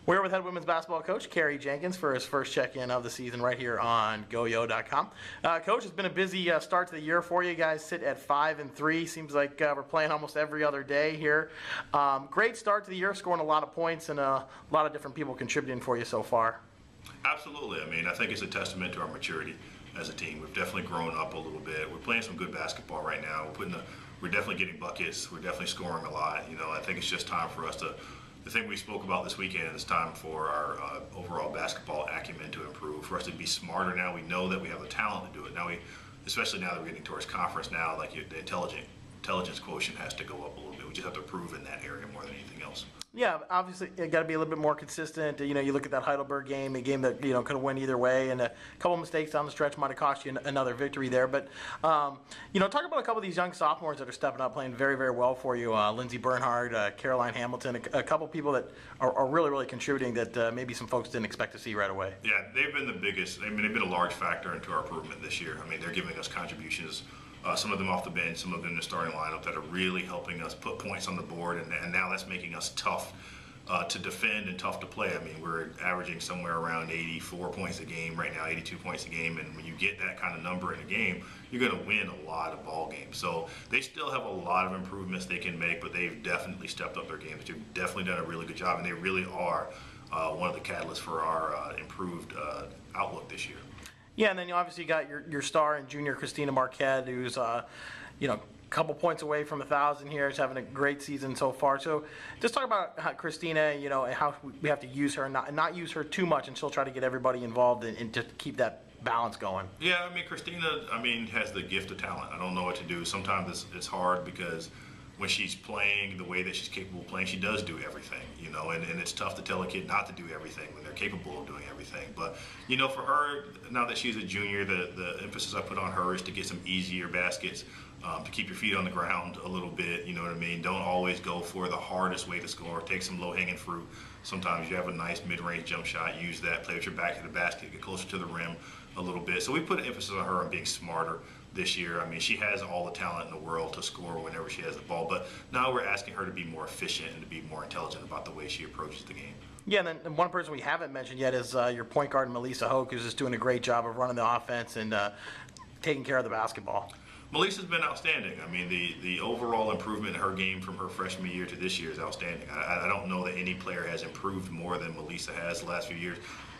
We're with head women's basketball coach Kerry Jenkins for his first check-in of the season right here on GoYo.com. Coach, it's been a busy start to the year for you. You guys sit at 5-3. Seems like we're playing almost every other day here. Great start to the year, scoring a lot of points and a lot of different people contributing for you so far. Absolutely. I mean, I think it's a testament to our maturity as a team. We've definitely grown up a little bit. We're playing some good basketball right now. We're definitely getting buckets. We're definitely scoring a lot. You know, I think it's just time for us to. The thing we spoke about this weekend is time for our overall basketball acumen to improve, for us to be smarter now. We know that we have the talent to do it. Now especially now that we're getting towards conference now, like the intelligence quotient has to go up a little bit. We just have to improve in that area more than anything else. Yeah, obviously you got to be a little bit more consistent. You know, you look at that Heidelberg game, a game that could have went either way, and a couple mistakes down the stretch might have cost you another victory there. But talk about a couple of these young sophomores that are stepping up, playing very, very well for you. Lindsey Bernhard, Caroline Hamilton, a couple people that are really, really contributing that maybe some folks didn't expect to see right away. Yeah, they've been the biggest. I mean, they've been a large factor into our improvement this year. I mean, they're giving us contributions. Some of them off the bench, some of them in the starting lineup that are really helping us put points on the board, and now that's making us tough to defend and tough to play. I mean, we're averaging somewhere around 84 points a game right now, 82 points a game, and when you get that kind of number in a game, you're going to win a lot of ball games. So they still have a lot of improvements they can make, but they've definitely stepped up their games. They've definitely done a really good job, and they really are one of the catalysts for our improved outlook this year. Yeah, and then you obviously got your star in junior Christina Marquette, who's couple points away from 1,000 here. She's having a great season so far. So just talk about how Christina, and how we have to use her and not use her too much, and she'll try to get everybody involved and to keep that balance going. Yeah, I mean, Christina, has the gift of talent. I don't know what to do. Sometimes it's hard because when she's playing the way that she's capable of playing, she does do everything, and it's tough to tell a kid not to do everything when they're capable of doing everything. But, for her, now that she's a junior, the emphasis I put on her is to get some easier baskets, to keep your feet on the ground a little bit, you know what I mean? Don't always go for the hardest way to score. Take some low-hanging fruit. Sometimes you have a nice mid-range jump shot, use that, play with your back to the basket, get closer to the rim a little bit. So we put an emphasis on her on being smarter this year. I mean, she has all the talent in the world to score whenever she has the ball, but now we're asking her to be more efficient and to be more intelligent about the way she approaches the game. Yeah, and then one person we haven't mentioned yet is your point guard, Melissa Hoke, who's just doing a great job of running the offense and taking care of the basketball. Melissa's been outstanding. I mean, the overall improvement in her game from her freshman year to this year is outstanding. I don't know that any player has improved more than Melissa has the last few years.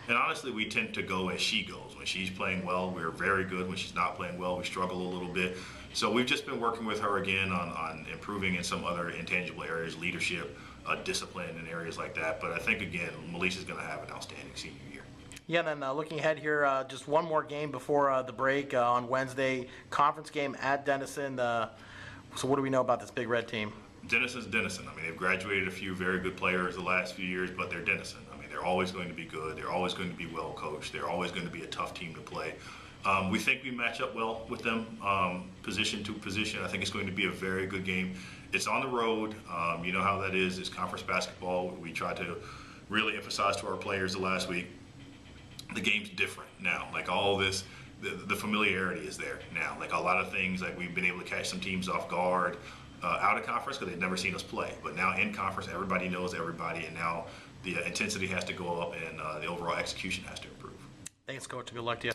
And honestly, we tend to go as she goes. When she's playing well, we're very good. When she's not playing well, we struggle a little bit. So we've just been working with her again on improving in some other intangible areas, leadership, discipline, and areas like that. But I think, again, Melissa's going to have an outstanding senior year. Yeah, and then looking ahead here, just one more game before the break on Wednesday, conference game at Denison. So what do we know about this Big Red team? Denison's Denison. I mean, they've graduated a few very good players the last few years, but they're Denison. I mean, they're always going to be good. They're always going to be well coached. They're always going to be a tough team to play. We think we match up well with them, position to position. I think it's going to be a very good game. It's on the road. You know how that is. It's conference basketball. We tried to really emphasize to our players the last week. The game's different now. Like all this, the familiarity is there now. Like a lot of things, like we've been able to catch some teams off guard out of conference because they've never seen us play. But now in conference, everybody knows everybody, and now the intensity has to go up and the overall execution has to improve. Thanks, Coach. Good luck to you.